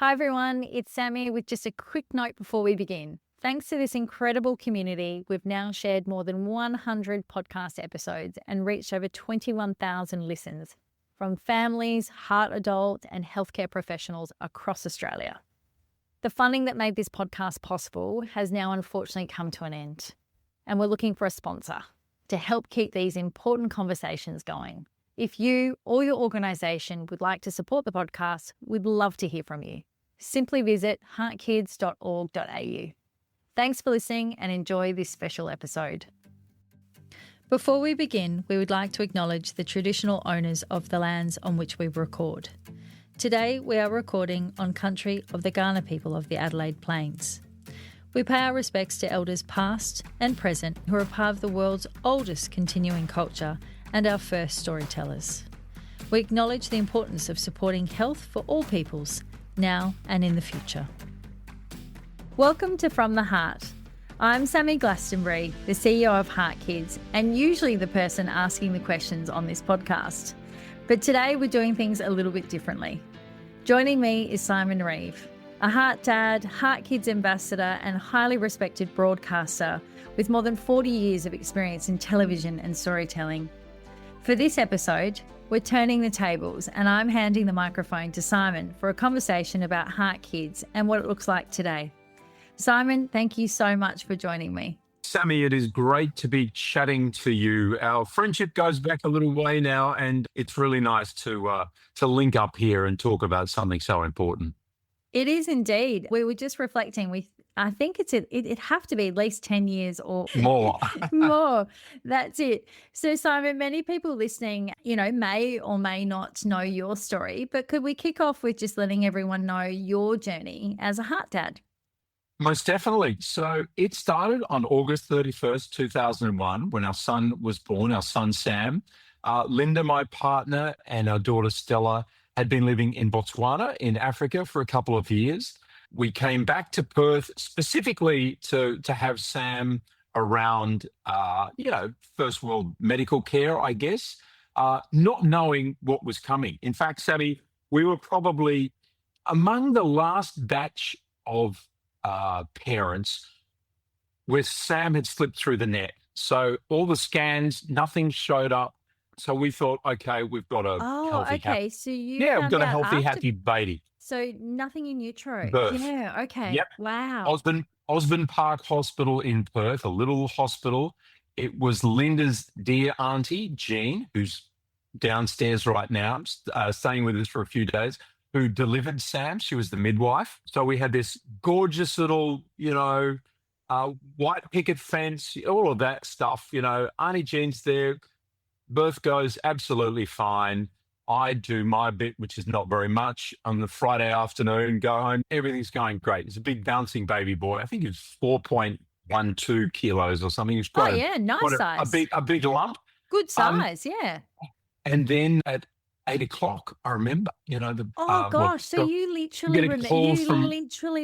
Hi everyone, it's Sami with just a quick note before we begin. Thanks to this incredible community, we've now shared more than 100 podcast episodes and reached over 21,000 listens from families, heart adult and healthcare professionals across Australia. The funding that made this podcast possible has now unfortunately come to an end, and we're looking for a sponsor to help keep these important conversations going. If you or your organisation would like to support the podcast, we'd love to hear from you. Simply visit heartkids.org.au. Thanks for listening and enjoy this special episode. Before we begin, we would like to acknowledge the traditional owners of the lands on which we record. Today, we are recording on country of the Kaurna people of the Adelaide Plains. We pay our respects to elders past and present who are part of the world's oldest continuing culture and our first storytellers. We acknowledge the importance of supporting health for all peoples, now and in the future. Welcome to From the Heart. I'm Sami Glastonbury, the CEO of HeartKids, and usually the person asking the questions on this podcast. But today we're doing things a little bit differently. Joining me is Simon Reeve, a heart dad, HeartKids ambassador and highly respected broadcaster with more than 40 years of experience in television and storytelling. For this episode, we're turning the tables and I'm handing the microphone to Simon for a conversation about HeartKids and what it looks like today. Simon, thank you so much for joining me. Sami, it is great to be chatting to you. Our friendship goes back a little way now, and it's really nice to link up here and talk about something so important. It is indeed. We were just reflecting. I think it'd have to be at least 10 years or more. More. That's it. So Simon, many people listening, may or may not know your story, but could we kick off with just letting everyone know your journey as a heart dad? Most definitely. So it started on August 31st, 2001, when our son was born, our son Sam. Linda, my partner, and our daughter Stella had been living in Botswana in Africa for a couple of years. We came back to Perth specifically to have Sam around, first world medical care, I guess, not knowing what was coming. In fact, Sami, we were probably among the last batch of parents where Sam had slipped through the net. So all the scans, nothing showed up. So we thought, okay, we've got a we've got a healthy, happy baby. So nothing in utero. Birth. Yeah. Okay. Yep. Wow. Osborne Park Hospital in Perth, a little hospital. It was Linda's dear auntie, Jean, who's downstairs right now, staying with us for a few days, who delivered Sam. She was the midwife. So we had this gorgeous little, white picket fence, all of that stuff. Auntie Jean's there. Birth goes absolutely fine. I do my bit, which is not very much, on the Friday afternoon, go home. Everything's going great. It's a big bouncing baby boy. I think it's 4.12 kilos or something. It's quite nice size. A big lump. Good size, yeah. And then at 8 o'clock, I remember, so you literally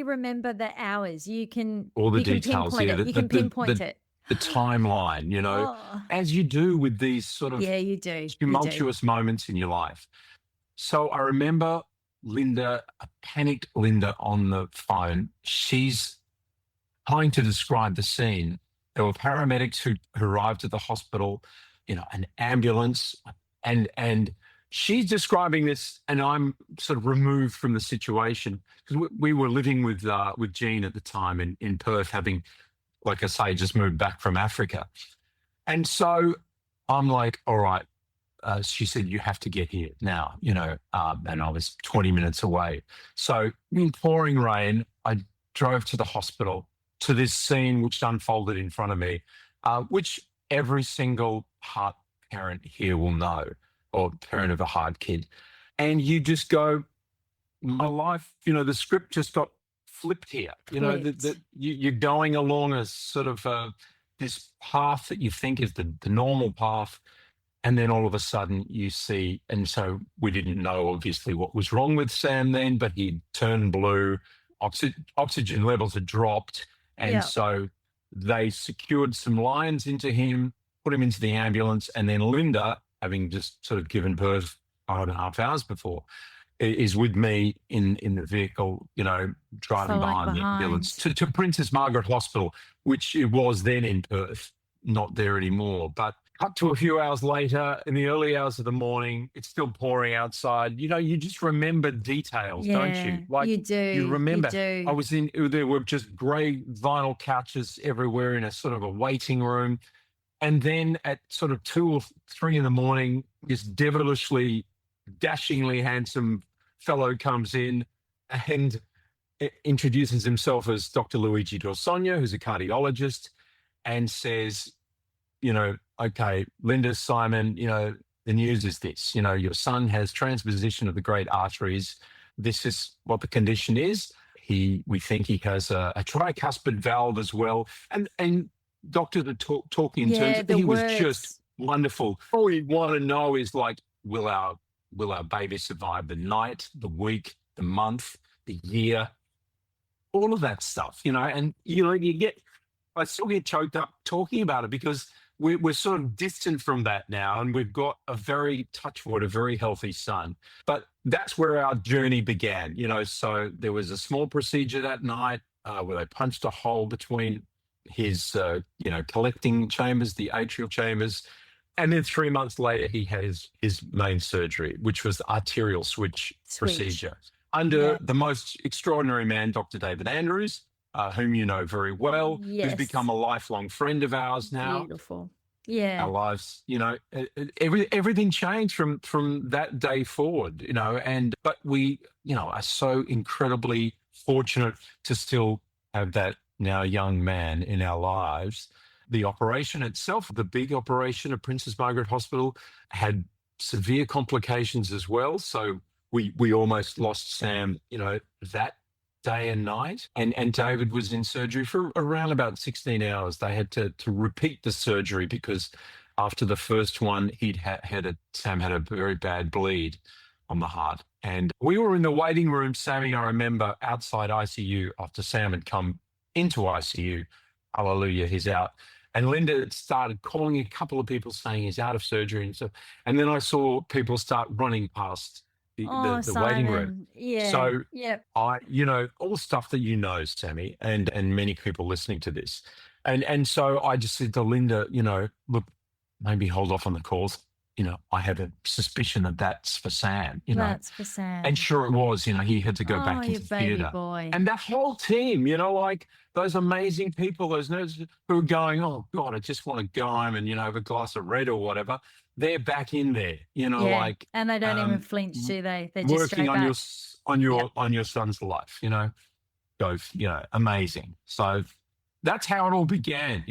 remember the hours. You can all the details. You can pinpoint it. The timeline, as you do with these sort of tumultuous moments in your life. So I remember Linda, a panicked Linda on the phone. She's trying to describe the scene. There were paramedics who arrived at the hospital, an ambulance, and she's describing this, and I'm sort of removed from the situation because we were living with Jean at the time in Perth, having, like I say, just moved back from Africa. And so I'm like, all right. She said, you have to get here now, and I was 20 minutes away. So in pouring rain, I drove to the hospital, to this scene which unfolded in front of me, which every single heart parent here will know, or parent of a heart kid. And you just go, my life, the script just got flipped here. You're going along a sort of this path that you think is the normal path, and then all of a sudden you see, and so we didn't know obviously what was wrong with Sam then, but he turned blue, oxygen levels had dropped, and so they secured some lines into him, put him into the ambulance, and then Linda, having just sort of given birth 5.5 hours before, is with me in the vehicle, driving behind the ambulance to Princess Margaret Hospital, which it was then in Perth, not there anymore. But up to a few hours later, in the early hours of the morning, it's still pouring outside. You just remember details, don't you? Like you do. You remember. You do. There were just grey vinyl couches everywhere in a sort of a waiting room. And then at sort of 2 or 3 in the morning, this devilishly, dashingly handsome fellow comes in and introduces himself as Dr. Luigi Dorsogna, who's a cardiologist, and says, okay, Linda, Simon, the news is this, your son has transposition of the great arteries. This is what the condition is. We think he has a tricuspid valve as well. And doctor talking in terms, he was just wonderful. All we want to know is like, will our baby survive the night, the week, the month, the year, all of that stuff, and I still get choked up talking about it because we're sort of distant from that now, and we've got a very healthy son. But that's where our journey began, so there was a small procedure that night where they punched a hole between his, collecting chambers, the atrial chambers. And then 3 months later, he had his main surgery, which was the arterial switch procedure under the most extraordinary man, Dr. David Andrews, whom you know very well, who's become a lifelong friend of ours now. Beautiful. Yeah. Our lives, everything changed from that day forward, but we, are so incredibly fortunate to still have that now young man in our lives. The operation itself, the big operation at Princess Margaret Hospital, had severe complications as well. So we almost lost Sam, that day and night. And David was in surgery for around about 16 hours. They had to repeat the surgery because after the first one, Sam had a very bad bleed on the heart. And we were in the waiting room, Sammy, I remember, outside ICU after Sam had come into ICU. Hallelujah, he's out. And Linda started calling a couple of people saying he's out of surgery and stuff. And then I saw people start running past the waiting room. Yeah. So I, all the stuff that Sammy, and many people listening to this. And so I just said to Linda, look, maybe hold off on the calls. I have a suspicion that that's for Sam, That's for Sam. And sure it was, he had to go back into theatre. Boy. And that whole team, like those amazing people, those nurses who are going, oh God, I just want to go home and, have a glass of red or whatever. They're back in there, like. And they don't even flinch, do they? They're just working on your son's life, amazing. So that's how it all began,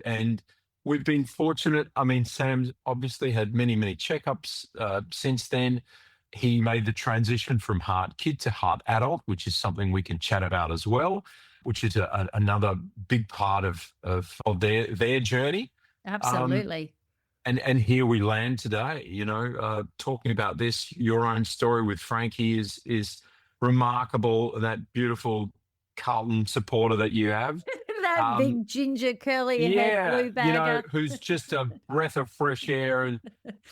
and we've been fortunate. I mean, Sam's obviously had many, many checkups since then. He made the transition from heart kid to heart adult, which is something we can chat about as well, which is another big part of their journey. Absolutely. And here we land today, talking about this. Your own story with Frankie is remarkable. That beautiful Carlton supporter that you have. That big ginger curly head blue bagger. Who's just a breath of fresh air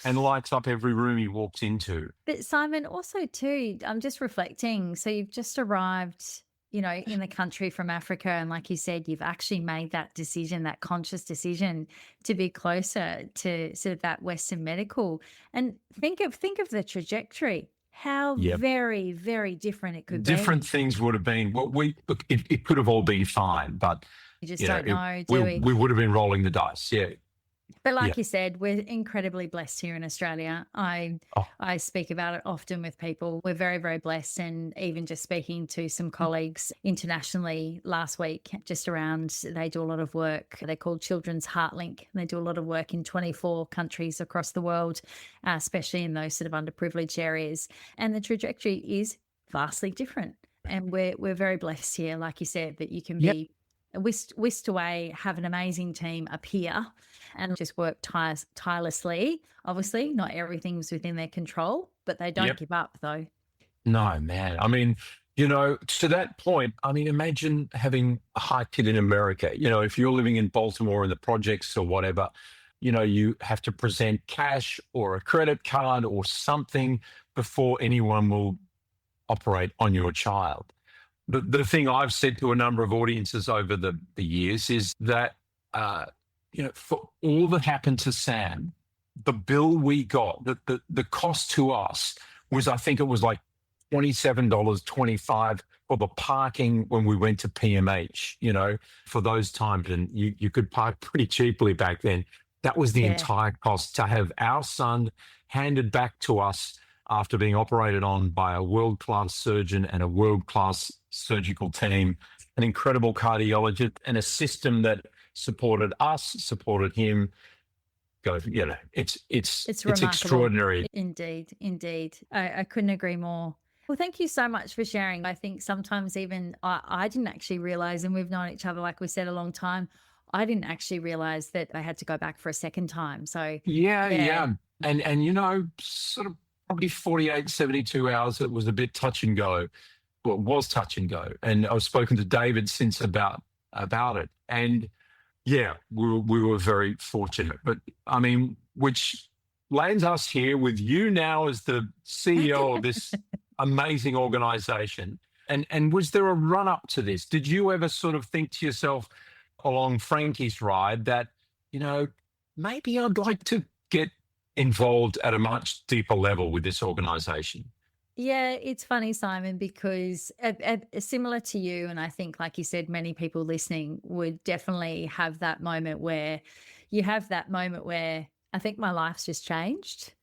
and lights up every room he walks into. But Simon, also too, I'm just reflecting. So you've just arrived, in the country from Africa, and like you said, you've actually made that decision, that conscious decision to be closer to sort of that Western medical. And think of the trajectory. How very, very different it could be. Different things would have been. Well, it could have all been fine, but you just don't know, we would have been rolling the dice. Yeah. But like you said, we're incredibly blessed here in Australia. I speak about it often with people. We're very, very blessed. And even just speaking to some colleagues internationally last week, they do a lot of work. They're called Children's HeartLink. And they do a lot of work in 24 countries across the world, especially in those sort of underprivileged areas. And the trajectory is vastly different. And we're very blessed here, like you said, that you can be whisked away, have an amazing team up here and just work tirelessly. Obviously, not everything's within their control, but they don't give up though. No, man. I mean, to that point, imagine having a heart kid in America. If you're living in Baltimore in the projects or whatever, you have to present cash or a credit card or something before anyone will operate on your child. The thing I've said to a number of audiences over the years is that, for all that happened to Sam, the bill we got, the cost to us was, I think it was like $27.25 for the parking when we went to PMH, for those times. And you could park pretty cheaply back then. That was the entire cost to have our son handed back to us after being operated on by a world-class surgeon and a world-class surgical team, an incredible cardiologist, and a system that supported us, supported him. It's extraordinary. Indeed. I couldn't agree more. Well, thank you so much for sharing. I think sometimes even I didn't actually realize, and we've known each other, like we said, a long time, I didn't actually realize that I had to go back for a second time. So yeah. And sort of probably 48, 72 hours, it was a bit touch and go. Well, it was touch and go. And I've spoken to David since about it. And yeah, we were very fortunate. But I mean, which lands us here with you now as the CEO of this amazing organization. And was there a run up to this? Did you ever sort of think to yourself along Frankie's ride that, maybe I'd like to get involved at a much deeper level with this organization? Yeah, it's funny, Simon, because similar to you, and I think, like you said, many people listening would definitely have that moment where I think my life's just changed.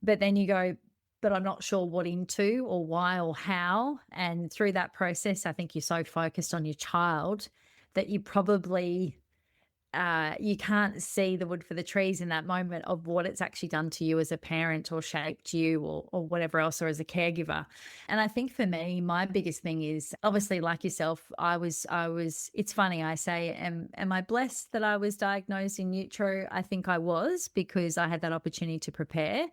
But then you go, but I'm not sure what into or why or how. And through that process, I think you're so focused on your child that you probably you can't see the wood for the trees in that moment of what it's actually done to you as a parent or shaped you or whatever else, or as a caregiver. And I think for me, my biggest thing is, obviously, like yourself, I was, it's funny, I say, am I blessed that I was diagnosed in utero? I think I was, because I had that opportunity to prepare.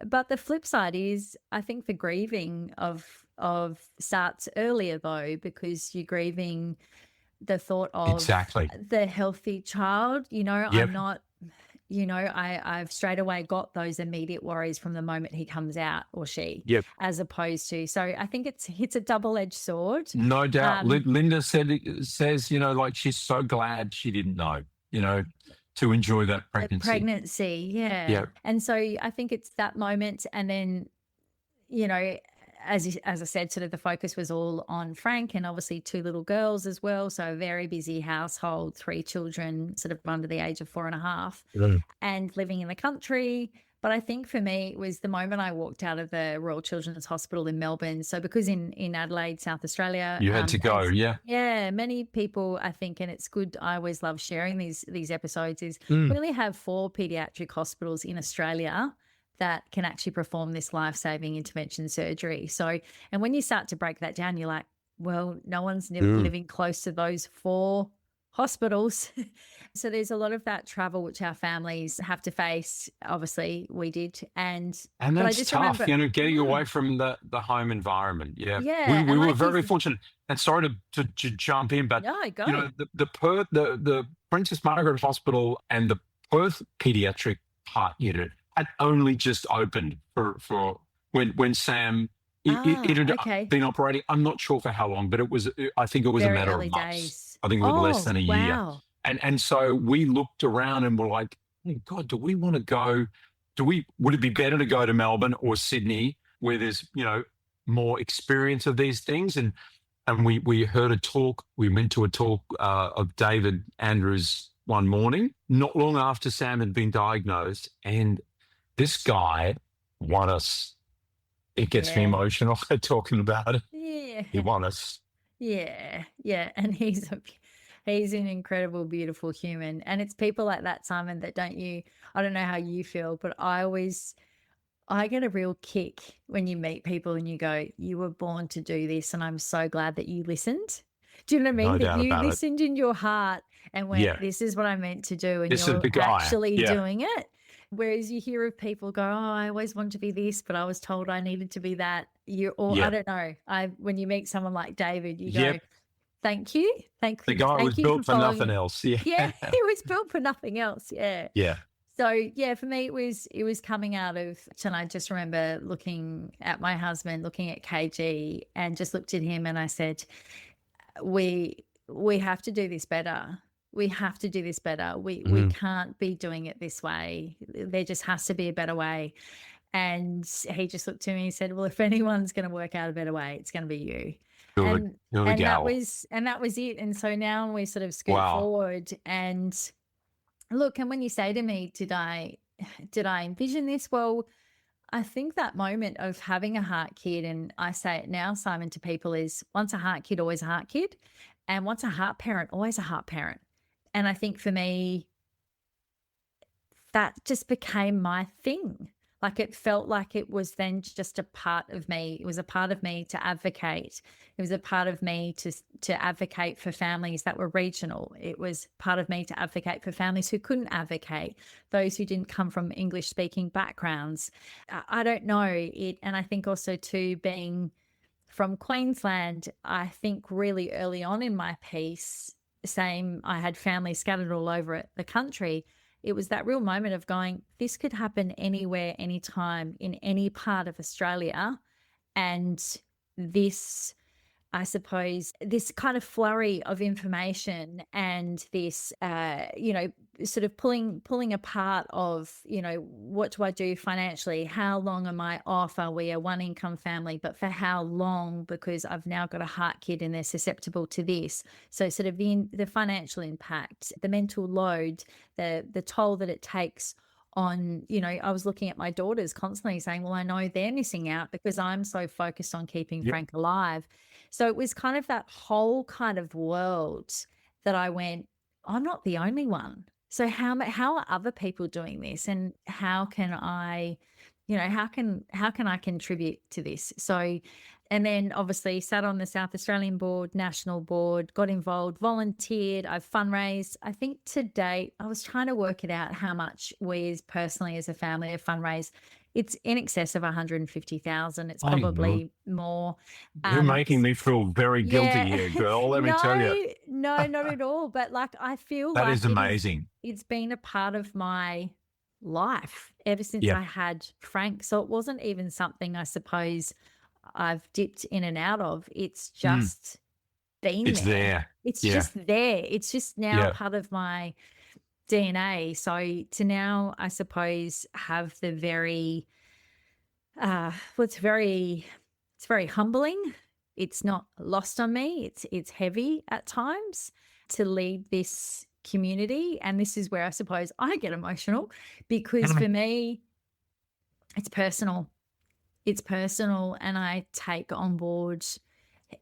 But the flip side is, I think the grieving of starts earlier though, because you're grieving the thought of the healthy child. I'm not, I've straight away got those immediate worries from the moment he comes out, or she, as opposed to, so I think it's a double-edged sword. No doubt. Linda says, like she's so glad she didn't know, to enjoy that pregnancy. Yeah. And so I think it's that moment. And then, as I said, sort of the focus was all on Frank, and obviously 2 little girls as well. So a very busy household, 3 children sort of under the age of 4.5 and living in the country. But I think for me, it was the moment I walked out of the Royal Children's Hospital in Melbourne. So because in Adelaide, South Australia, you had to go. Yeah. Many people, I think, and it's good, I always love sharing these episodes, is we only have 4 pediatric hospitals in Australia that can actually perform this life-saving intervention surgery. So, and when you start to break that down, you're like, well, no one's living close to those 4 hospitals. So there's a lot of that travel which our families have to face. Obviously we did. And that's tough, getting away from the home environment. Yeah. We were very fortunate. And sorry to jump in, but the Princess Margaret Hospital and the Perth Pediatric Heart Unit had only just opened for when Sam it had been operating. I'm not sure for how long, but I think it was very a matter early of months. Days. I think it was less than a year. Wow. And so we looked around and were like, oh God, do we want to go? Would it be better to go to Melbourne or Sydney, where there's, more experience of these things? And we heard a talk. We went to a talk of David Andrews one morning, not long after Sam had been diagnosed. And this guy won us. It gets me emotional talking about it. Yeah. He won us. Yeah. And he's an incredible, beautiful human. And it's people like that, Simon, that I don't know how you feel, but I get a real kick when you meet people and you go, you were born to do this. And I'm so glad that you listened. Do you know what I mean? No that doubt you about listened in your heart and went, this is what I meant to do. And you're actually doing it. Whereas you hear of people go, oh, I always wanted to be this, but I was told I needed to be that. I don't know. When you meet someone like David, you go, thank you. The guy was built for nothing else. Yeah. Yeah, he was built for nothing else. Yeah. Yeah. So yeah, for me, it was coming out of, and I just remember looking at my husband, looking at KG, and just looked at him and I said, we have to do this better. We have to do this better. We can't be doing it this way. There just has to be a better way. And he just looked to me and said, well, if anyone's going to work out a better way, it's going to be you. And that was it. And so now we sort of scoot forward and look, and when you say to me, did I envision this? Well, I think that moment of having a heart kid, and I say it now, Simon, to people, is once a heart kid, always a heart kid. And once a heart parent, always a heart parent. And I think for me, that just became my thing. Like it felt like it was then just a part of me. It was a part of me to advocate. It was a part of me to advocate for families that were regional. It was part of me to advocate for families who couldn't advocate, those who didn't come from English-speaking backgrounds. I don't know it. And I think also too, being from Queensland, I think really early on in my piece, I had family scattered all over the country. It was that real moment of going, this could happen anywhere, anytime, in any part of Australia. And this, I suppose, this kind of flurry of information and this, sort of pulling apart of, what do I do financially? How long am I off? Are we a one income family? But for how long? Because I've now got a heart kid and they're susceptible to this. So sort of the financial impact, the mental load, the toll that it takes on, I was looking at my daughters constantly saying, well, I know they're missing out because I'm so focused on keeping Frank alive. So it was kind of that whole kind of world that I went, I'm not the only one. So how are other people doing this, and how can I, how can I contribute to this? So, and then obviously sat on the South Australian board, national board, got involved, volunteered, I've fundraised. I think to date, I was trying to work it out how much we personally as a family have fundraised. It's in excess of 150,000. It's probably more. You're making me feel very guilty here, girl. Let me tell you. No, not at all. But like, I feel that is amazing. It's been a part of my life ever since I had Frank. So it wasn't even something I suppose I've dipped in and out of. It's just been there. It's just there. It's just now part of my DNA. So to now, I suppose, have the very, it's very humbling. It's not lost on me. It's heavy at times to lead this community. And this is where I suppose I get emotional, because for me, it's personal. It's personal, and I take on board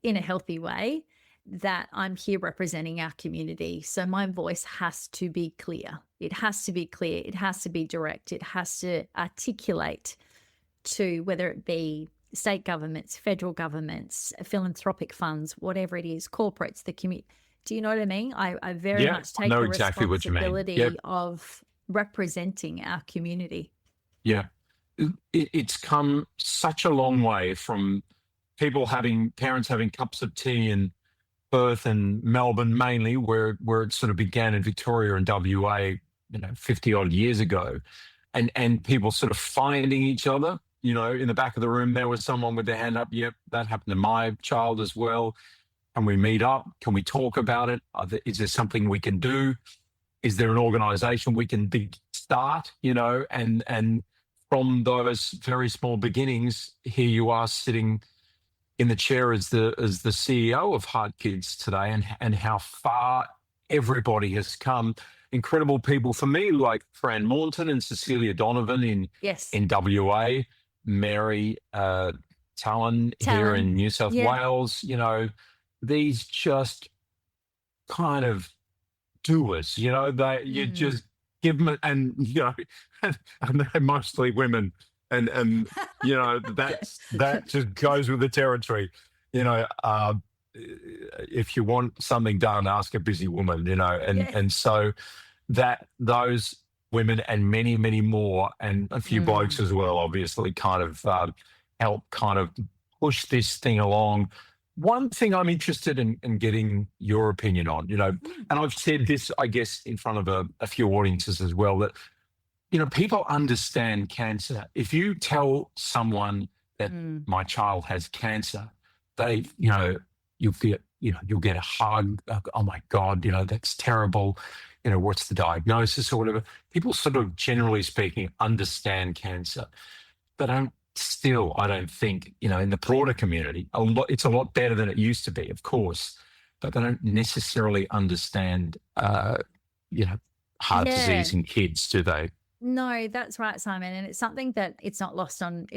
in a healthy way that I'm here representing our community. So my voice has to be clear. It has to be clear. It has to be direct. It has to articulate to whether it be state governments, federal governments, philanthropic funds, whatever it is, corporates, the community. Do you know what I mean? I very much take the responsibility of representing our community. Yeah. It's come such a long way from parents having cups of tea in Perth and Melbourne mainly, where it sort of began in Victoria and WA, 50 odd years ago, and people sort of finding each other. In the back of the room, there was someone with their hand up. Yep, that happened to my child as well. Can we meet up? Can we talk about it? Is there something we can do? Is there an organisation we can start? And from those very small beginnings, here you are sitting in the chair as the CEO of HeartKids today, and how far everybody has come. Incredible people for me, like Fran Morton and Cecilia Donovan in WA, Mary Talon here in New South Wales. These just kind of doers. You just give them, and and they're mostly women. And that just goes with the territory. If you want something done, ask a busy woman. And so that those women and many, many more, and a few blokes as well, obviously, kind of help kind of push this thing along. One thing I'm interested in getting your opinion on, and I've said this, I guess, in front of a few audiences as well, that people understand cancer. If you tell someone that my child has cancer, they, you'll get a hug. Oh my God, that's terrible. What's the diagnosis or whatever? People sort of, generally speaking, understand cancer. They don't still, I don't think, in the broader community, it's a lot better than it used to be, of course, but they don't necessarily understand, heart disease in kids, do they? No, that's right, Simon. And it's something that it's not lost on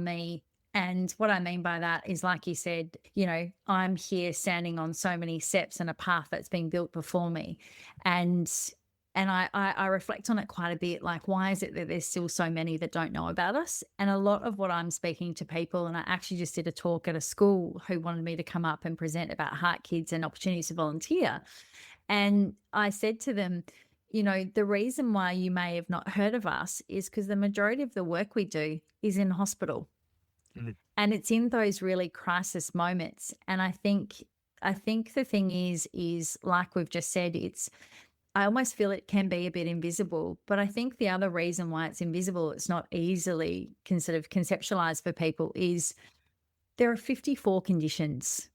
me. And what I mean by that is, like you said, I'm here standing on so many steps and a path that's been built before me. And I reflect on it quite a bit, like, why is it that there's still so many that don't know about us? And a lot of what I'm speaking to people, and I actually just did a talk at a school who wanted me to come up and present about HeartKids and opportunities to volunteer. And I said to them, the reason why you may have not heard of us is because the majority of the work we do is in hospital. And it's in those really crisis moments. And I think the thing is like we've just said, I almost feel it can be a bit invisible, but I think the other reason why it's invisible, it's not easily conceptualized for people, is there are 54 conditions.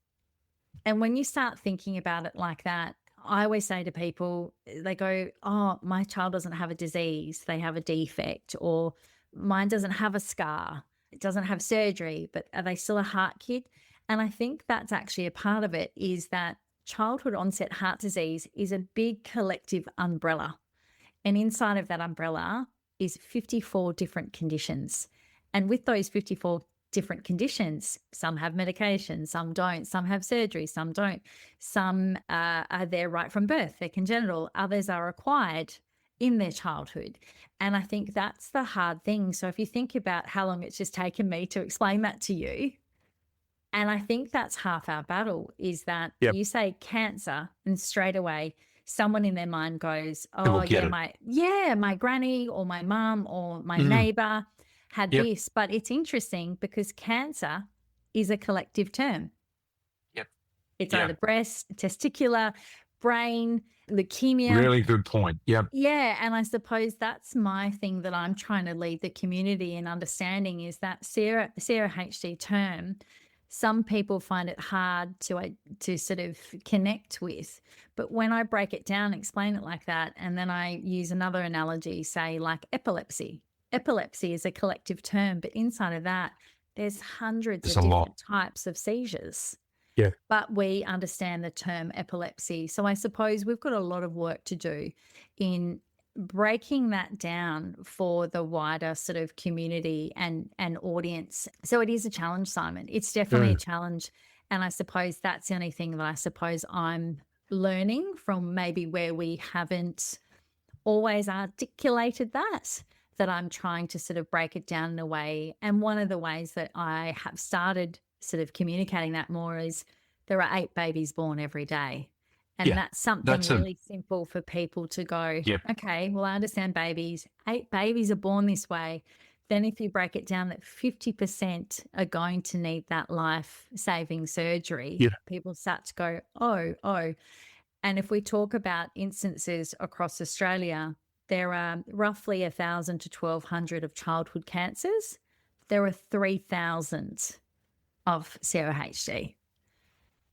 And when you start thinking about it like that, I always say to people, they go, oh, my child doesn't have a disease, they have a defect, or mine doesn't have a scar, it doesn't have surgery, but are they still a heart kid? And I think that's actually a part of it, is that childhood onset heart disease is a big collective umbrella. And inside of that umbrella is 54 different conditions. And with those 54 different conditions, some have medication, some don't, some have surgery, some don't. Some are there right from birth, they're congenital, others are acquired in their childhood. And I think that's the hard thing. So if you think about how long it's just taken me to explain that to you, and I think that's half our battle, is that you say cancer and straight away someone in their mind goes, oh yeah, my granny or my mum or my neighbor had this. But it's interesting because cancer is a collective term. It's either breast, testicular, brain, leukemia. Really good point. Yeah. And I suppose that's my thing that I'm trying to lead the community in understanding, is that COHD term, some people find it hard to sort of connect with. But when I break it down, explain it like that, and then I use another analogy, say like epilepsy. Epilepsy is a collective term, but inside of that, there's hundreds of different types of seizures. But we understand the term epilepsy. So I suppose we've got a lot of work to do in breaking that down for the wider sort of community and audience. So it is a challenge, Simon. It's definitely a challenge. And I suppose that's the only thing that I suppose I'm learning from, maybe where we haven't always articulated that I'm trying to sort of break it down in a way. And one of the ways that I have started sort of communicating that more is there are 8 babies born every day. And that's something really simple for people to go, okay, well, I understand babies. 8 babies are born this way. Then if you break it down that 50% are going to need that life-saving surgery, people start to go, oh. And if we talk about instances across Australia, there are roughly 1,000 to 1,200 of childhood cancers. There are 3,000 of COHD.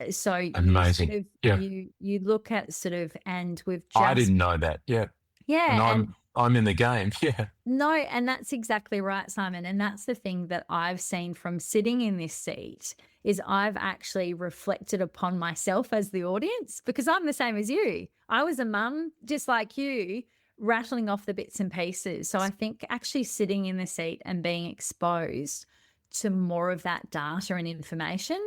So amazing. You look at sort of, and we've just, I didn't know that. And I'm in the game. No, and that's exactly right, Simon. And that's the thing that I've seen from sitting in this seat, is I've actually reflected upon myself as the audience, because I'm the same as you. I was a mum just like you, rattling off the bits and pieces. So I think actually sitting in the seat and being exposed to more of that data and information,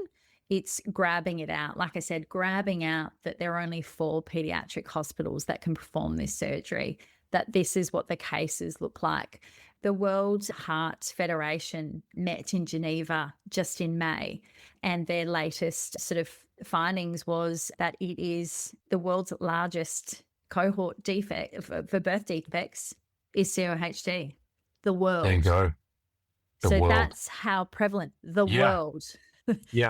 it's grabbing it out. Like I said, grabbing out that there are only 4 pediatric hospitals that can perform this surgery, that this is what the cases look like. The World Heart Federation met in Geneva just in May, and their latest sort of findings was that it is the world's largest cohort defect for birth defects is COHD. The world. There you go. That's how prevalent the world.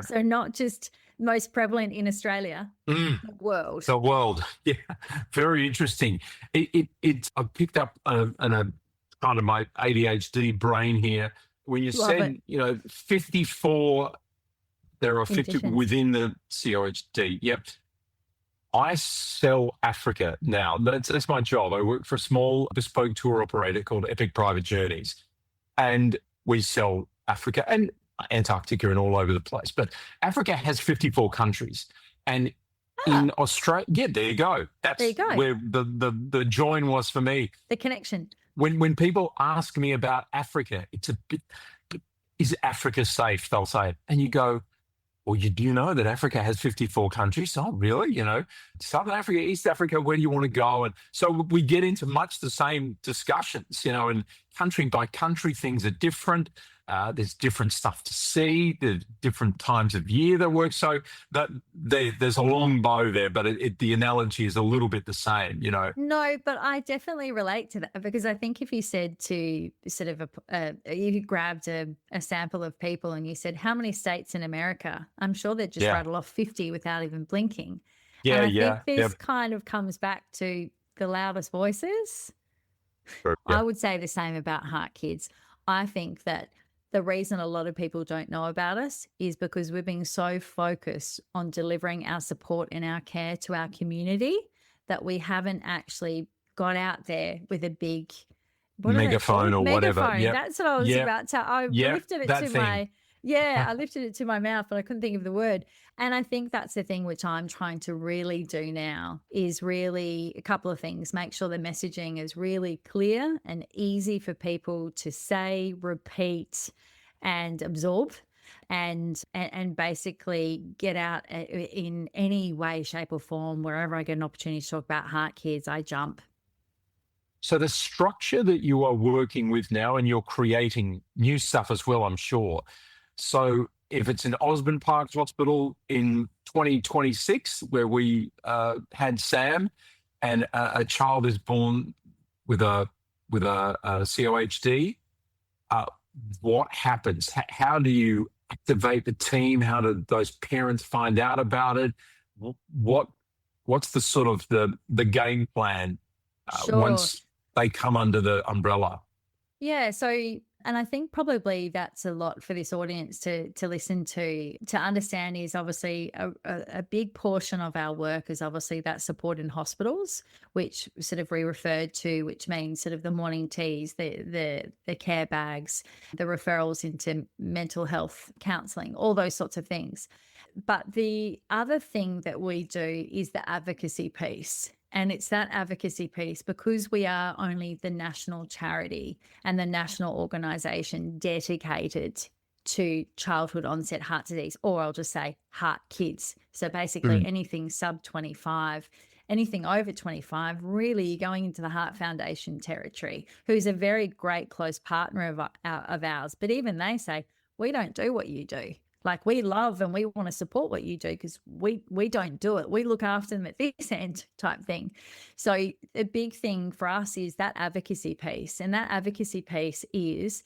So not just most prevalent in Australia, the world. The world. Very interesting. I picked up kind of my ADHD brain here. When you said, 54, there are 50 within the COHD. Yep. I sell Africa now. That's my job. I work for a small bespoke tour operator called Epic Private Journeys. And we sell Africa and Antarctica and all over the place. But Africa has 54 countries. And in Australia, there you go. That's where the join was for me. The connection. When people ask me about Africa, it's a bit, is Africa safe? They'll say, and you go, well, do you know that Africa has 54 countries? Oh, really? Southern Africa, East Africa, where do you want to go? And so we get into much the same discussions, and country by country, things are different. There's different stuff to see. There's different times of year that work. So there's a long bow there, but the analogy is a little bit the same, No, but I definitely relate to that, because I think if you said to sort of you grabbed a sample of people and you said, how many states in America? I'm sure they'd just rattle off 50 without even blinking. Yeah, and I think this kind of comes back to the loudest voices. Sure, I would say the same about HeartKids. I think that the reason a lot of people don't know about us is because we're being so focused on delivering our support and our care to our community that we haven't actually got out there with a big megaphone or whatever. Yep. That's what I was about to. I lifted it to my. Yeah, I lifted it to my mouth, but I couldn't think of the word. And I think that's the thing which I'm trying to really do now is really a couple of things. Make sure the messaging is really clear and easy for people to say, repeat, and absorb, and basically get out in any way, shape or form. Wherever I get an opportunity to talk about HeartKids, I jump. So the structure that you are working with now, and you're creating new stuff as well, I'm sure. So if it's in Osborne Park Hospital in 2026, where we had Sam, and a child is born with a COHD, what happens? How do you activate the team? How do those parents find out about it? What's the sort of the game plan once they come under the umbrella? Yeah, so and I think probably that's a lot for this audience to listen to understand is obviously a big portion of our work is obviously that support in hospitals, which sort of we referred to, which means sort of the morning teas, the care bags, the referrals into mental health counselling, all those sorts of things. But the other thing that we do is the advocacy piece. And it's that advocacy piece because we are only the national charity and the national organisation dedicated to childhood onset heart disease, or I'll just say HeartKids. So basically anything sub 25, anything over 25, really you're going into the Heart Foundation territory, who's a very great close partner of ours. But even they say, we don't do what you do. Like we love and we want to support what you do because we don't do it. We look after them at this end type thing. So a big thing for us is that advocacy piece. And that advocacy piece is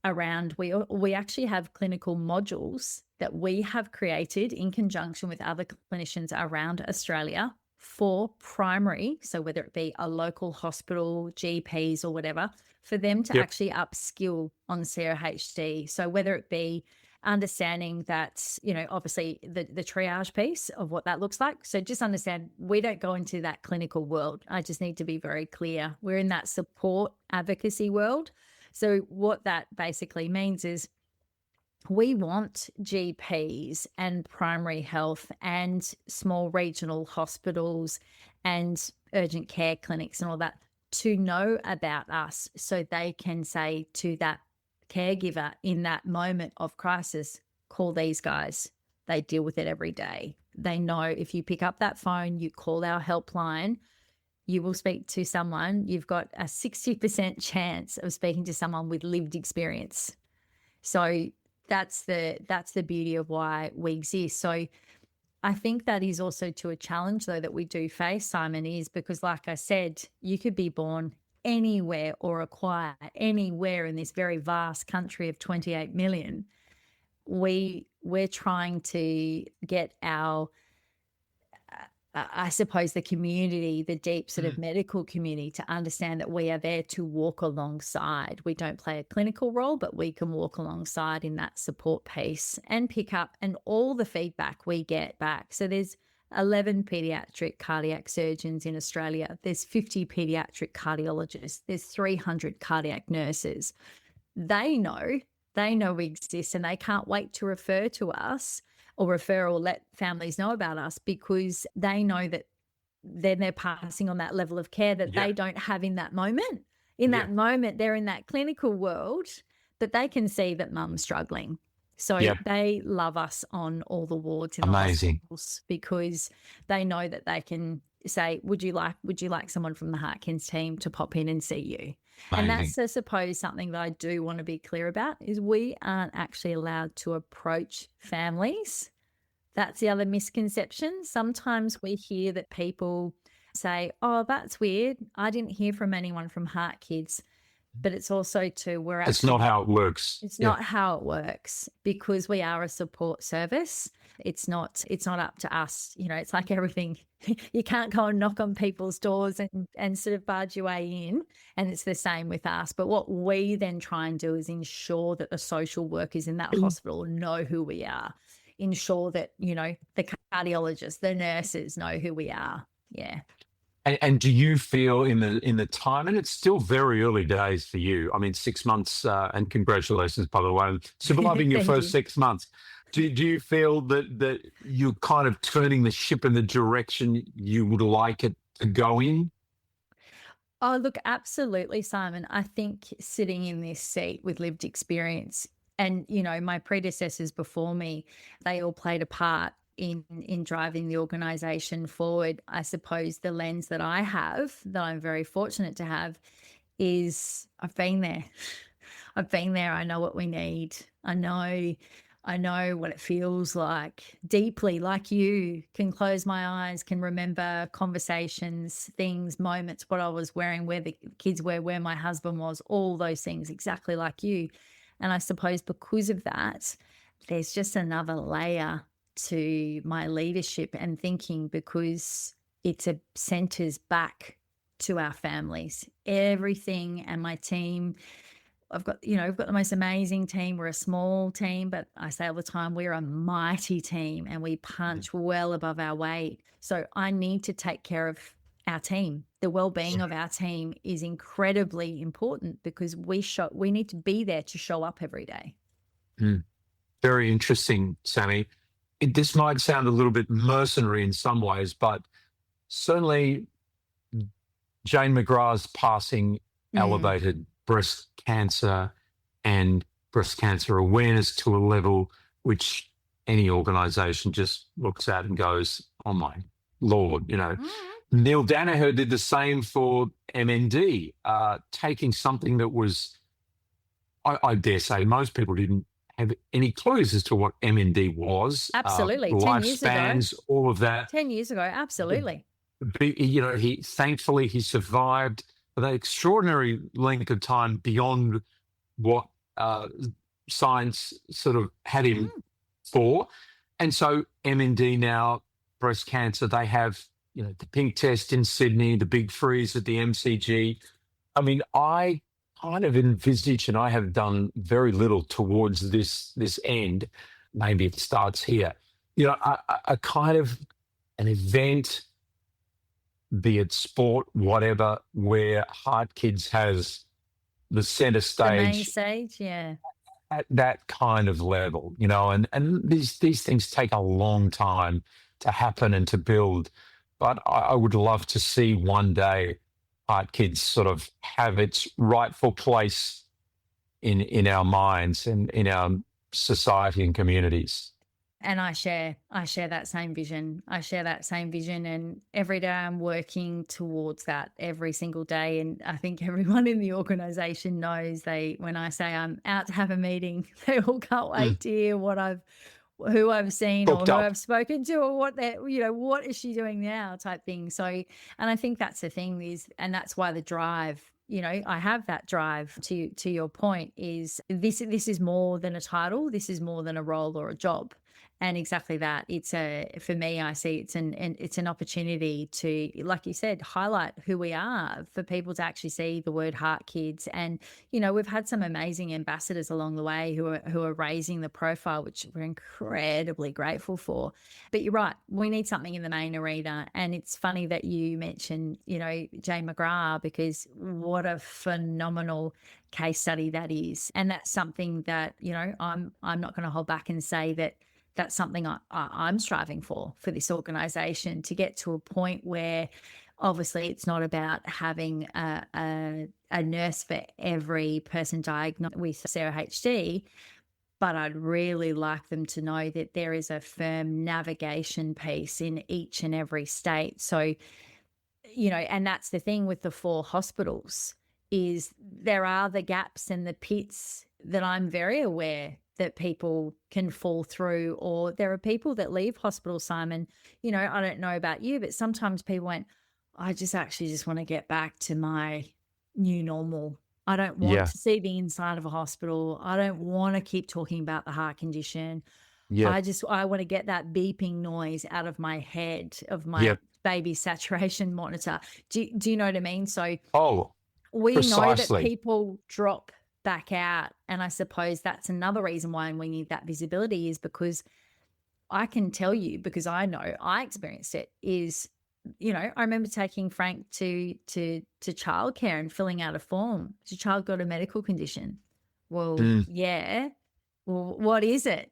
around, we actually have clinical modules that we have created in conjunction with other clinicians around Australia for primary. So whether it be a local hospital, GPs or whatever, for them to actually upskill on COHD. So whether it be understanding that, obviously the triage piece of what that looks like. So just understand we don't go into that clinical world. I just need to be very clear. We're in that support advocacy world. So what that basically means is we want GPs and primary health and small regional hospitals and urgent care clinics and all that to know about us so they can say to that caregiver in that moment of crisis, call these guys. They deal with it every day. They know if you pick up that phone, you call our helpline, you will speak to someone. You've got a 60% chance of speaking to someone with lived experience. So that's the beauty of why we exist. So I think that is also to a challenge though that we do face, Simon, is because like I said, you could be born anywhere or acquire anywhere in this very vast country of 28 million. We're trying to get our I suppose, the community, the deep sort of medical community, to understand that we are there to walk alongside. We don't play a clinical role, but we can walk alongside in that support piece and pick up and all the feedback we get back. So there's 11 pediatric cardiac surgeons in Australia. There's 50 pediatric cardiologists. There's 300 cardiac nurses. They know we exist, and they can't wait to refer to us or let families know about us, because they know that then they're passing on that level of care that they don't have in that moment. In that moment, they're in that clinical world, but they can see that mum's struggling. So they love us on all the wards in the hospitals, because they know that they can say, would you like someone from the HeartKids team to pop in and see you? And that's, I suppose, something that I do want to be clear about, is we aren't actually allowed to approach families. That's the other misconception. Sometimes we hear that people say, oh, that's weird, I didn't hear from anyone from HeartKids. But it's also it's not how it works. It's not how it works, because we are a support service. It's not up to us. It's like everything. You can't go and knock on people's doors and sort of barge your way in. And it's the same with us. But what we then try and do is ensure that the social workers in that hospital know who we are. Ensure that, the cardiologists, the nurses know who we are. Yeah. And do you feel in the time, and it's still very early days for you, I mean, 6 months, and congratulations, by the way, on surviving your first 6 months. Do you feel that you're kind of turning the ship in the direction you would like it to go in? Oh, look, absolutely, Simon. I think sitting in this seat with lived experience, and, my predecessors before me, they all played a part in driving the organisation forward. I suppose the lens that I have, that I'm very fortunate to have, is I've been there. I know what we need. I know what it feels like deeply, like you can close my eyes, can remember conversations, things, moments, what I was wearing, where the kids were, where my husband was, all those things, exactly like you. And I suppose because of that, there's just another layer to my leadership and thinking, because it centers back to our families, everything, and my team. I've got the most amazing team. We're a small team, but I say all the time, we're a mighty team, and we punch well above our weight. So I need to take care of our team. The well-being of our team is incredibly important, because we need to be there to show up every day. Very interesting, Sami. This might sound a little bit mercenary in some ways, but certainly Jane McGrath's passing elevated breast cancer and breast cancer awareness to a level which any organisation just looks at and goes, oh my Lord, Neil Danaher did the same for MND, taking something that was, I dare say, most people didn't have any clues as to what MND was. Absolutely. 10 years ago. All of that. 10 years ago, absolutely. Thankfully he survived for that extraordinary length of time beyond what science sort of had him for. And so MND now, breast cancer, they have, the pink test in Sydney, the big freeze at the MCG. I mean, I kind of envisage, and I have done very little towards this end. Maybe it starts here. A kind of an event, be it sport, whatever, where HeartKids has the centre stage. The main stage, yeah. At that kind of level, and these things take a long time to happen and to build. But I would love to see one day HeartKids sort of have its rightful place in our minds and in our society and communities. And I share that same vision. And every day I'm working towards that, every single day. And I think everyone in the organisation knows, when I say I'm out to have a meeting, they all can't wait to hear who I've seen or who I've spoken to, or what is she doing now type thing. So, and I think that's the thing and that's why the drive, I have that drive to your point, is this is more than a title. This is more than a role or a job. And exactly that. For me, I see it's an opportunity to, like you said, highlight who we are, for people to actually see the word HeartKids. And, we've had some amazing ambassadors along the way who are raising the profile, which we're incredibly grateful for. But you're right, we need something in the main arena. And it's funny that you mentioned, Jane McGrath, because what a phenomenal case study that is. And that's something that, I'm not going to hold back and say that that's something I'm striving for this organisation, to get to a point where obviously it's not about having a nurse for every person diagnosed with COHD, but I'd really like them to know that there is a firm navigation piece in each and every state. So, and that's the thing with the 4 hospitals, is there are the gaps and the pits that I'm very aware that people can fall through, or there are people that leave hospital, Simon. I don't know about you, but sometimes people went, I just want to get back to my new normal. I don't want to see the inside of a hospital. I don't want to keep talking about the heart condition. Yeah. I want to get that beeping noise out of my head of my baby saturation monitor. Do you know what I mean? So we know that people drop back out. And I suppose that's another reason why we need that visibility, is because I can tell you, because I know I experienced it, is, I remember taking Frank to childcare and filling out a form. Has your child got a medical condition? Well, yeah. Well, what is it?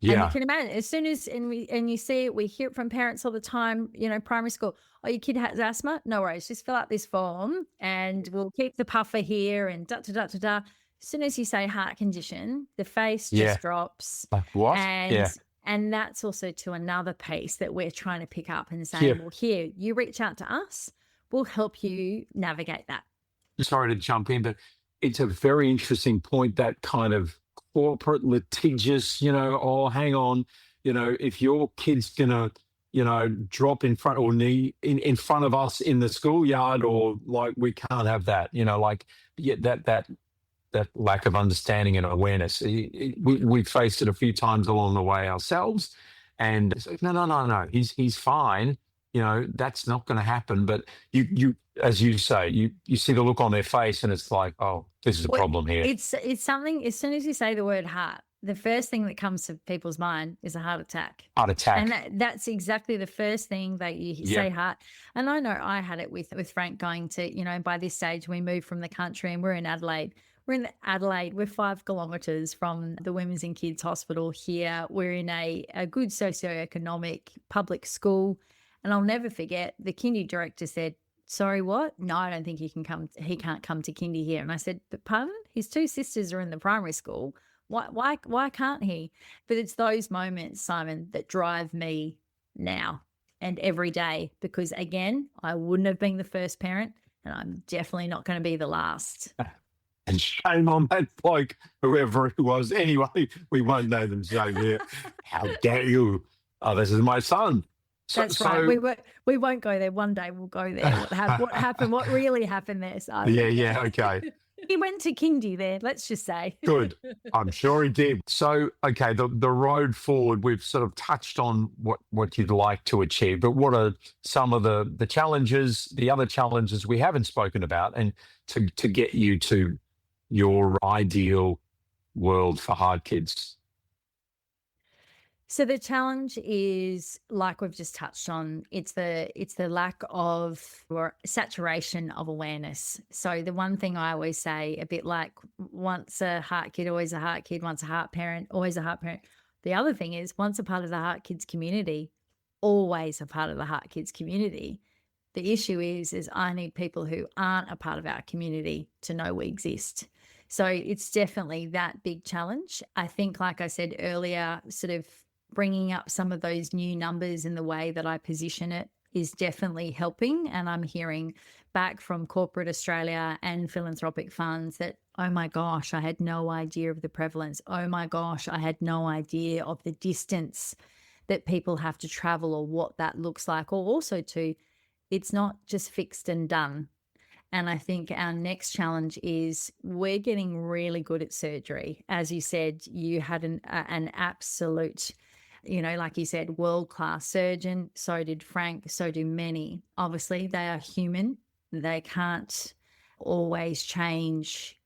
Yeah. And you can imagine, as soon as, and you see it, we hear it from parents all the time, primary school. Oh, your kid has asthma? No worries. Just fill out this form and we'll keep the puffer here and da-da-da-da-da. As soon as you say heart condition, the face just drops. Like what? And that's also to another piece that we're trying to pick up and say, well, here, you reach out to us, we'll help you navigate that. Sorry to jump in, but it's a very interesting point, that kind of corporate litigious, oh, hang on, if your kid's going to, drop in front or knee in front of us in the schoolyard, or like, we can't have that, that lack of understanding and awareness. We've faced it a few times along the way ourselves, and it's like, no, he's fine. That's not going to happen. But you, as you say, you see the look on their face, and it's like, oh, this is a problem here. It's something. As soon as you say the word heart, the first thing that comes to people's mind is a heart attack. And that's exactly the first thing that you say, heart. And I know I had it with Frank going to, by this stage, we moved from the country and we're in Adelaide. We're 5 kilometres from the Women's and Kids Hospital here. We're in a good socioeconomic public school. And I'll never forget, the kindy director said, sorry, what? No, I don't think he can't come to kindy here. And I said, but pardon? His 2 sisters are in the primary school. Why can't he? But it's those moments, Simon, that drive me now and every day, because again, I wouldn't have been the first parent, and I'm definitely not going to be the last. And shame on that bloke, whoever it was. Anyway, we won't know them, so yeah. How dare you? Oh, this is my son. That's right. We won't go there. One day we'll go there. What happened? What really happened there, Simon? Yeah, okay. He went to kindy there, let's just say. Good. I'm sure he did. So, okay, the road forward, we've sort of touched on what you'd like to achieve, but what are some of the challenges, the other challenges we haven't spoken about, and to get you to your ideal world for HeartKids? So the challenge is, like we've just touched on, it's the lack of or saturation of awareness. So the one thing I always say, a bit like once a heart kid, always a heart kid, once a heart parent, always a heart parent. The other thing is, once a part of the HeartKids community, always a part of the HeartKids community. The issue is I need people who aren't a part of our community to know we exist. So it's definitely that big challenge. I think, like I said earlier, sort of bringing up some of those new numbers in the way that I position it is definitely helping. And I'm hearing back from corporate Australia and philanthropic funds that, oh my gosh, I had no idea of the prevalence. Oh my gosh, I had no idea of the distance that people have to travel, or what that looks like, or also too, it's not just fixed and done. And I think our next challenge is we're getting really good at surgery. As you said, you had an absolute Like you said, world-class surgeon. So did Frank. So do many. Obviously, they are human. They can't always change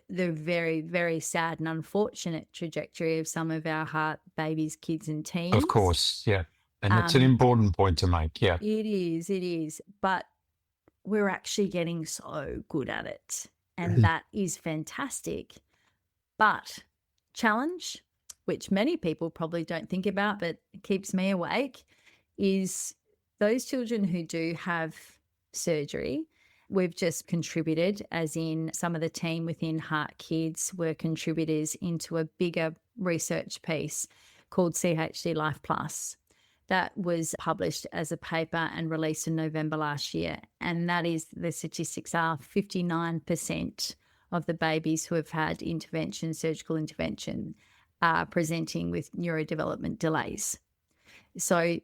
the very, very sad and unfortunate trajectory of some of our heart babies, kids and teens. Of course, yeah. And that's an important point to make, yeah. It is. But we're actually getting so good at it. And that is fantastic. But challenge, which many people probably don't think about, but keeps me awake, is those children who do have surgery. We've just contributed, as in some of the team within HeartKids were contributors into a bigger research piece called CHD Life Plus. That was published as a paper and released in November last year. And that is, the statistics are 59% of the babies who have had surgical intervention, are presenting with neurodevelopment delays. So,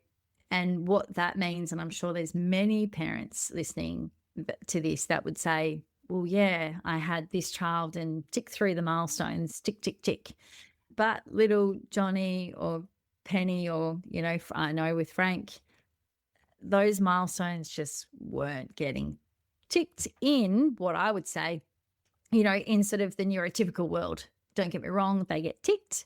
and what that means, and I'm sure there's many parents listening to this that would say, well, yeah, I had this child and tick through the milestones, tick, tick, tick. But little Johnny or Penny or, I know with Frank, those milestones just weren't getting ticked in what I would say, in sort of the neurotypical world. Don't get me wrong, they get ticked.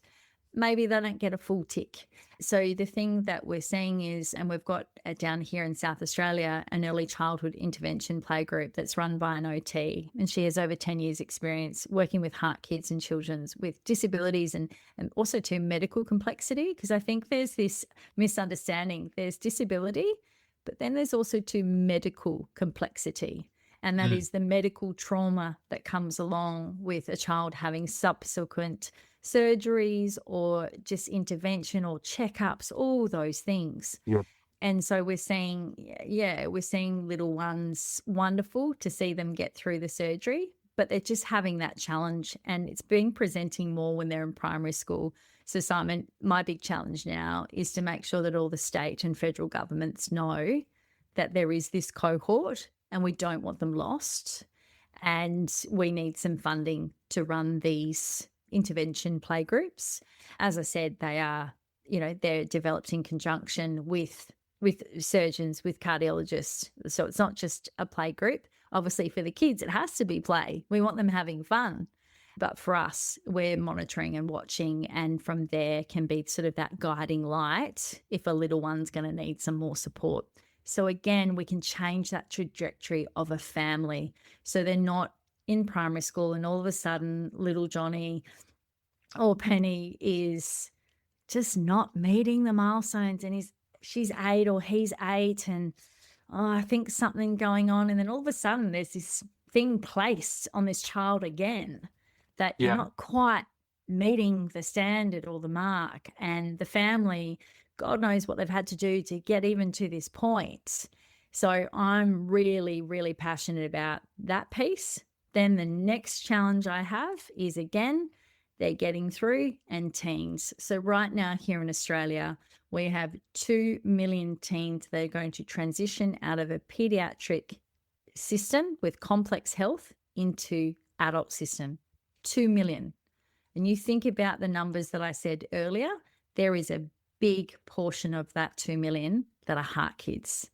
Maybe they don't get a full tick. So the thing that we're seeing is, and we've got down here in South Australia, an early childhood intervention playgroup that's run by an OT, and she has over 10 years experience working with heart kids and children with disabilities and also to medical complexity, because I think there's this misunderstanding. There's disability, but then there's also to medical complexity. And that is the medical trauma that comes along with a child having subsequent surgeries or just intervention or checkups, all those things. Yep. And so we're seeing little ones, wonderful to see them get through the surgery, but they're just having that challenge, and it's been presenting more when they're in primary school. So Simon, my big challenge now is to make sure that all the state and federal governments know that there is this cohort and we don't want them lost. And we need some funding to run these intervention playgroups. As I said, they are, they're developed in conjunction with surgeons, with cardiologists. So it's not just a playgroup. Obviously for the kids, it has to be play. We want them having fun. But for us, we're monitoring and watching, and from there can be sort of that guiding light if a little one's going to need some more support. So again, we can change that trajectory of a family. So they're not in primary school and all of a sudden little Johnny or Penny is just not meeting the milestones, and she's 8 or he's 8 and I think something going on. And then all of a sudden there's this thing placed on this child again that you're not quite meeting the standard or the mark, and the family, God knows what they've had to do to get even to this point. So I'm really, really passionate about that piece. Then the next challenge I have is, again, they're getting through and teens. So right now here in Australia, we have 2 million teens that are going to transition out of a pediatric system with complex health into adult system. 2 million. And you think about the numbers that I said earlier, there is a big portion of that 2 million that are heart kids.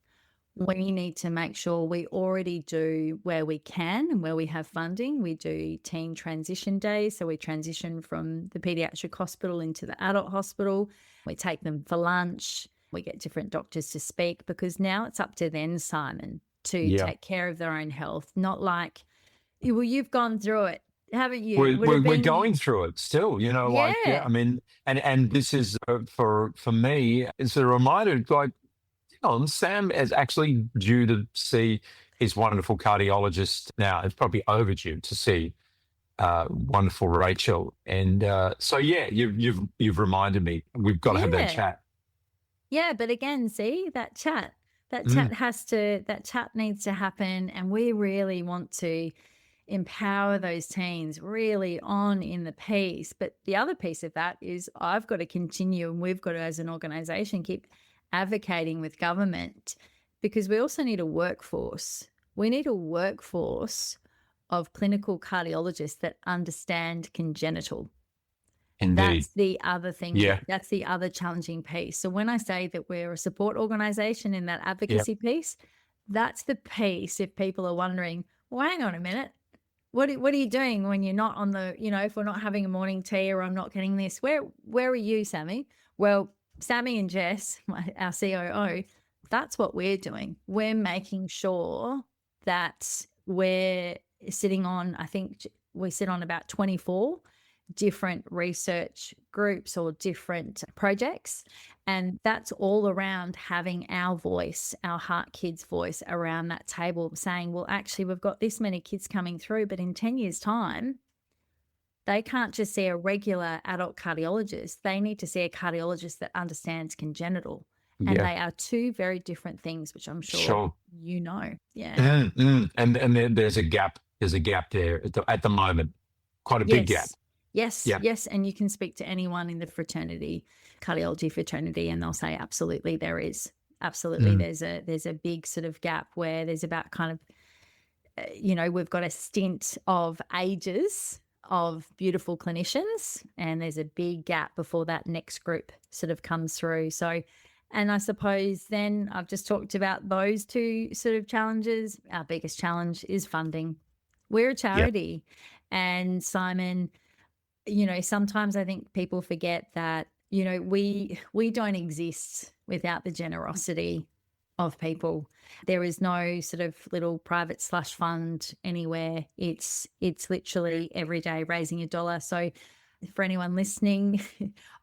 We need to make sure we already do where we can and where we have funding. We do teen transition days. So we transition from the pediatric hospital into the adult hospital. We take them for lunch. We get different doctors to speak, because now it's up to them, Simon, to take care of their own health. Not like, well, you've gone through it, haven't you? We're going through it still, I mean, and this is for me, it's a reminder, like, Sam is actually due to see his wonderful cardiologist now. It's probably overdue to see wonderful Rachel. And so, you've reminded me, we've got to have that chat. Yeah, but again, see, that chat needs to happen, and we really want to empower those teens really on in the piece. But the other piece of that is I've got to continue, and we've got to, as an organisation, keep advocating with government, because we also need a workforce. We need a workforce of clinical cardiologists that understand congenital. Indeed. That's the other thing. Yeah. That's the other challenging piece. So when I say that we're a support organisation in that advocacy piece, that's the piece. If people are wondering, well, hang on a minute, what are you doing when you're not on the, if we're not having a morning tea or I'm not getting this, where are you, Sami? Well, Sami and Jess, our COO, that's what we're doing. We're making sure that we're sitting on, I think we sit on about 24 different research groups or different projects. And that's all around having our voice, our HeartKids voice around that table, saying, well, actually, we've got this many kids coming through, but in 10 years' time, they can't just see a regular adult cardiologist. They need to see a cardiologist that understands congenital. And they are two very different things, which I'm sure you know. Yeah. And there's a gap. There's a gap there at the moment. Quite a big gap. Yes. And you can speak to anyone in the fraternity, cardiology fraternity, and they'll say, absolutely, there is. Absolutely. There's a big sort of gap where there's about kind of, we've got a stint of ages of beautiful clinicians, and there's a big gap before that next group sort of comes through. So, and I suppose then I've just talked about those two sort of challenges. Our biggest challenge is funding. We're a charity. And Simon, sometimes I think people forget that, we don't exist without the generosity of people. There is no sort of little private slush fund anywhere. It's literally every day raising $1. So for anyone listening,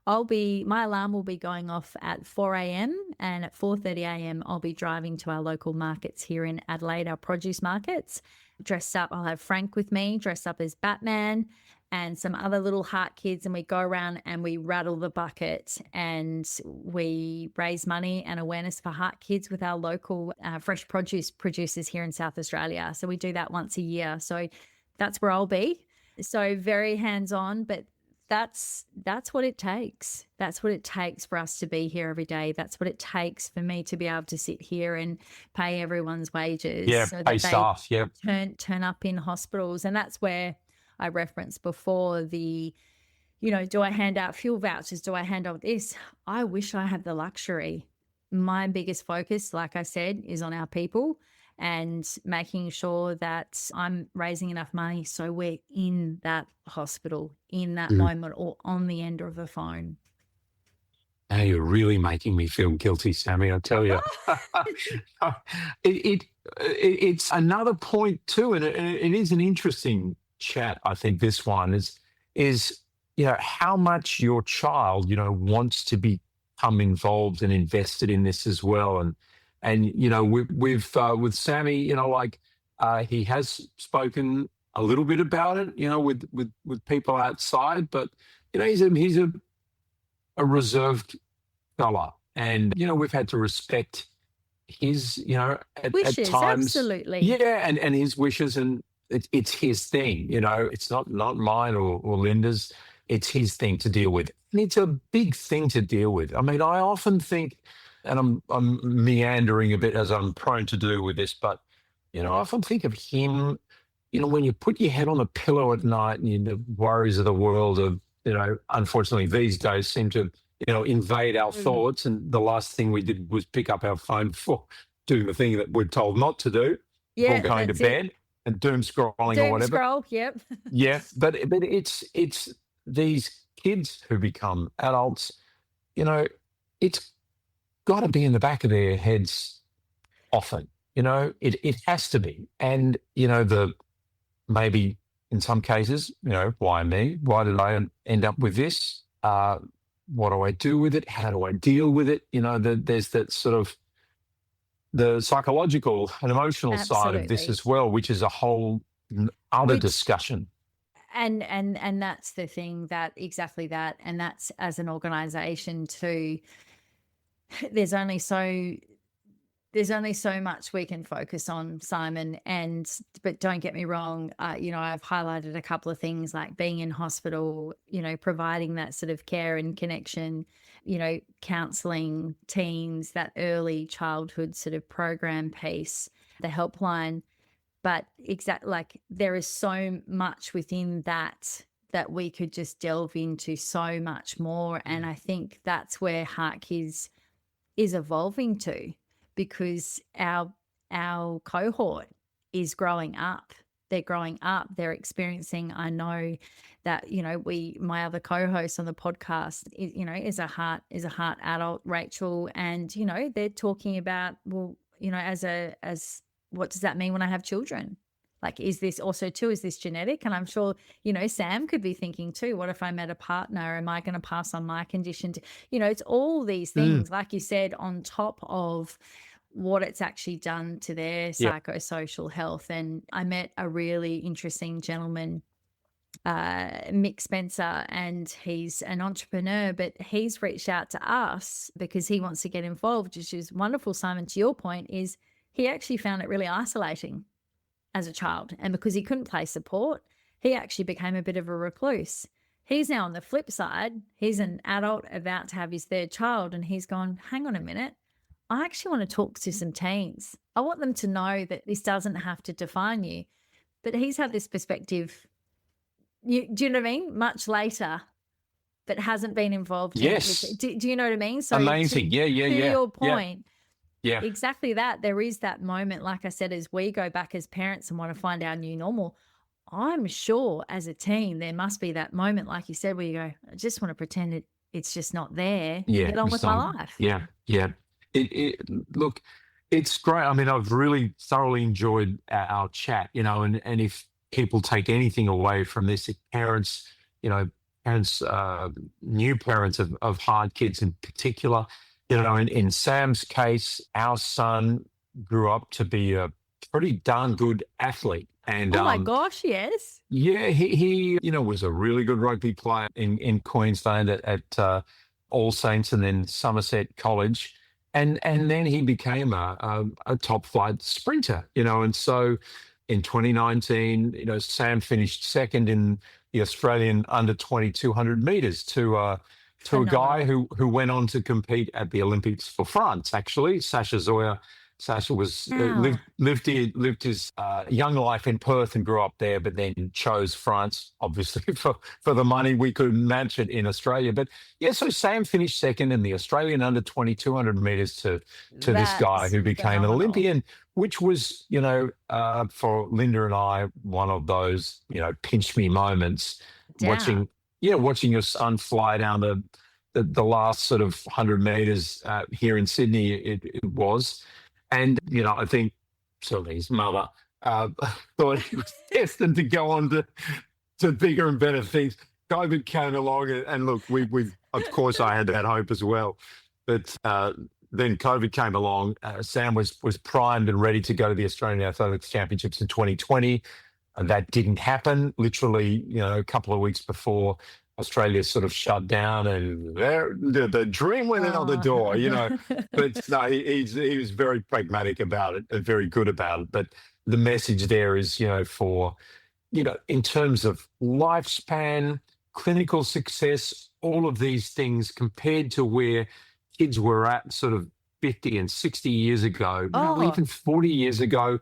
my alarm will be going off at 4 a.m. and at 4:30 a.m. I'll be driving to our local markets here in Adelaide, our produce markets, dressed up. I'll have Frank with me, dressed up as Batman, and some other little heart kids, and we go around and we rattle the bucket and we raise money and awareness for heart kids with our local fresh produce producers here in South Australia. So we do that once a year. So that's where I'll be. So very hands-on, but that's what it takes. That's what it takes for us to be here every day. That's what it takes for me to be able to sit here and pay everyone's wages. Yeah, so pay staff. Yeah, turn up in hospitals, and that's where I referenced before the, do I hand out fuel vouchers? Do I hand out this? I wish I had the luxury. My biggest focus, like I said, is on our people and making sure that I'm raising enough money so we're in that hospital, in that moment, or on the end of the phone. Now you're really making me feel guilty, Sami, I tell you. It's another point too, and it is an interesting chat. I think this one is how much your child wants to become involved and invested in this as well. And with Sami, he has spoken a little bit about it, with people outside, but he's a reserved fella, and we've had to respect his wishes, at times, absolutely, and his wishes, and it's his thing. It's not mine or Linda's. It's his thing to deal with, and it's a big thing to deal with. I mean, I often think, and I'm meandering a bit as I'm prone to do with this, but I often think of him. When you put your head on a pillow at night and the worries of the world of unfortunately these days seem to invade our thoughts, and the last thing we did was pick up our phone for doing the thing that we're told not to do before going to bed and doom scrolling or whatever. Scroll, yep. Yeah, but it's these kids who become adults. It's got to be in the back of their heads often. It has to be, and maybe in some cases, why me? Why did I end up with this? What do I do with it? How do I deal with it? There's that sort of the psychological and emotional side of this as well, which is a whole other discussion. And that's the thing, that exactly that. And that's, as an organisation too, there's only so much we can focus on, Simon. But don't get me wrong, I've highlighted a couple of things like being in hospital, providing that sort of care and connection, counselling teens, that early childhood sort of program piece, the helpline. But there is so much within that that we could just delve into so much more. And I think that's where HeartKids is evolving to, because our cohort is growing up. They're growing up. They're experiencing. I know that, my other co-host on the podcast, is a heart adult, Rachel, and they're talking about, well, as what does that mean when I have children? Like, is this genetic? And I'm sure, Sam could be thinking too, what if I met a partner? Am I going to pass on my condition to, it's all these things, like you said, on top of what it's actually done to their psychosocial health. And I met a really interesting gentleman, Mick Spencer, and he's an entrepreneur, but he's reached out to us because he wants to get involved, which is wonderful. Simon, to your point, is he actually found it really isolating as a child. And because he couldn't play support, he actually became a bit of a recluse. He's now on the flip side. He's an adult about to have his third child, and he's gone, hang on a minute. I actually want to talk to some teens. I want them to know that this doesn't have to define you. But he's had this perspective, do you know what I mean? Much later, but hasn't been involved. Yes. Do you know what I mean? So amazing. To your point, yeah, exactly that. There is that moment, like I said, as we go back as parents and want to find our new normal. I'm sure as a teen, there must be that moment, like you said, where you go, I just want to pretend it's just not there. Yeah. Get on with my life. Yeah. Yeah. Look, it's great. I mean, I've really thoroughly enjoyed our chat, and if people take anything away from this, if parents, new parents of HeartKids in particular, in Sam's case, our son grew up to be a pretty darn good athlete. And oh my gosh, yes. Yeah, he was a really good rugby player in Queensland at All Saints and then Somerset College. And then he became a top flight sprinter, and so in 2019, Sam finished second in the Australian under 2,200 meters to a guy who went on to compete at the Olympics for France, actually, Sasha Zoya. Sasha was lived his young life in Perth and grew up there, but then chose France, obviously, for the money we could match it in Australia. But yeah, so Sam finished second in the Australian under 2,200 meters to this guy who became an Olympian, which was, for Linda and I, one of those, pinch me moments. Watching your son fly down the last sort of 100 meters here in Sydney, it was. And, I think certainly his mother thought he was destined to go on to bigger and better things. COVID came along and look, we of course I had that hope as well. But then COVID came along. Sam was primed and ready to go to the Australian Athletics Championships in 2020. That didn't happen. Literally, a couple of weeks before Australia sort of shut down, and the dream went out the door, But no, he was very pragmatic about it and very good about it. But the message there is, for, in terms of lifespan, clinical success, all of these things compared to where kids were at sort of 50 and 60 years ago, even 40 years ago,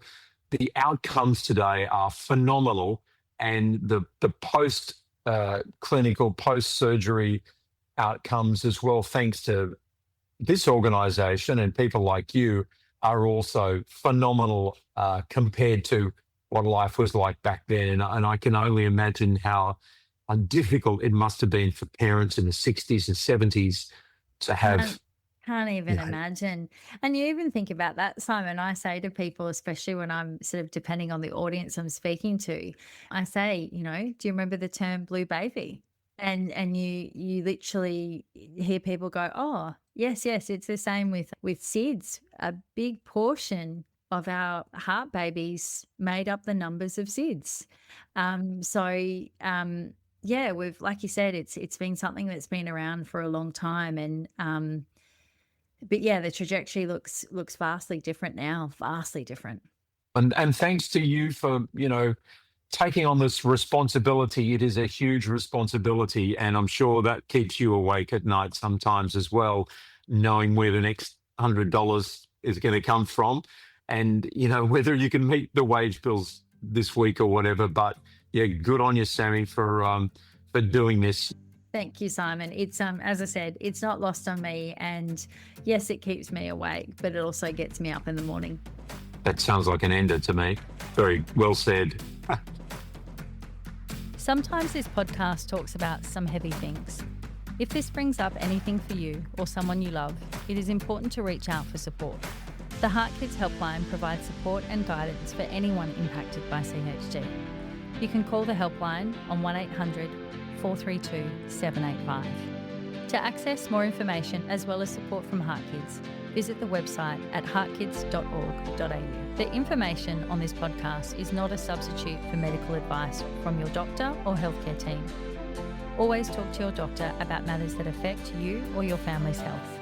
the outcomes today are phenomenal. And the post clinical post-surgery outcomes as well, thanks to this organization and people like you, are also phenomenal compared to what life was like back then. And I can only imagine how difficult it must have been for parents in the 60s and 70s to have... Can't even imagine. And you even think about that, Simon. I say to people, especially when I'm sort of depending on the audience I'm speaking to, I say, do you remember the term blue baby? And you literally hear people go, oh, yes, it's the same with SIDS. A big portion of our heart babies made up the numbers of SIDS. We've, like you said, it's been something that's been around for a long time. And but yeah, the trajectory looks vastly different now, vastly different. And thanks to you for, taking on this responsibility. It is a huge responsibility, and I'm sure that keeps you awake at night sometimes as well, knowing where the next $100 is going to come from, and whether you can meet the wage bills this week or whatever. But yeah, good on you, Sammy, for for doing this. Thank you, Simon. It's as I said, it's not lost on me, and yes, it keeps me awake, but it also gets me up in the morning. That sounds like an ender to me. Very well said. Sometimes this podcast talks about some heavy things. If this brings up anything for you or someone you love, it is important to reach out for support. The HeartKids helpline provides support and guidance for anyone impacted by CHD. You can call the helpline on 1800 432 785. To access more information as well as support from HeartKids, visit the website at heartkids.org.au. The information on this podcast is not a substitute for medical advice from your doctor or healthcare team. Always talk to your doctor about matters that affect you or your family's health.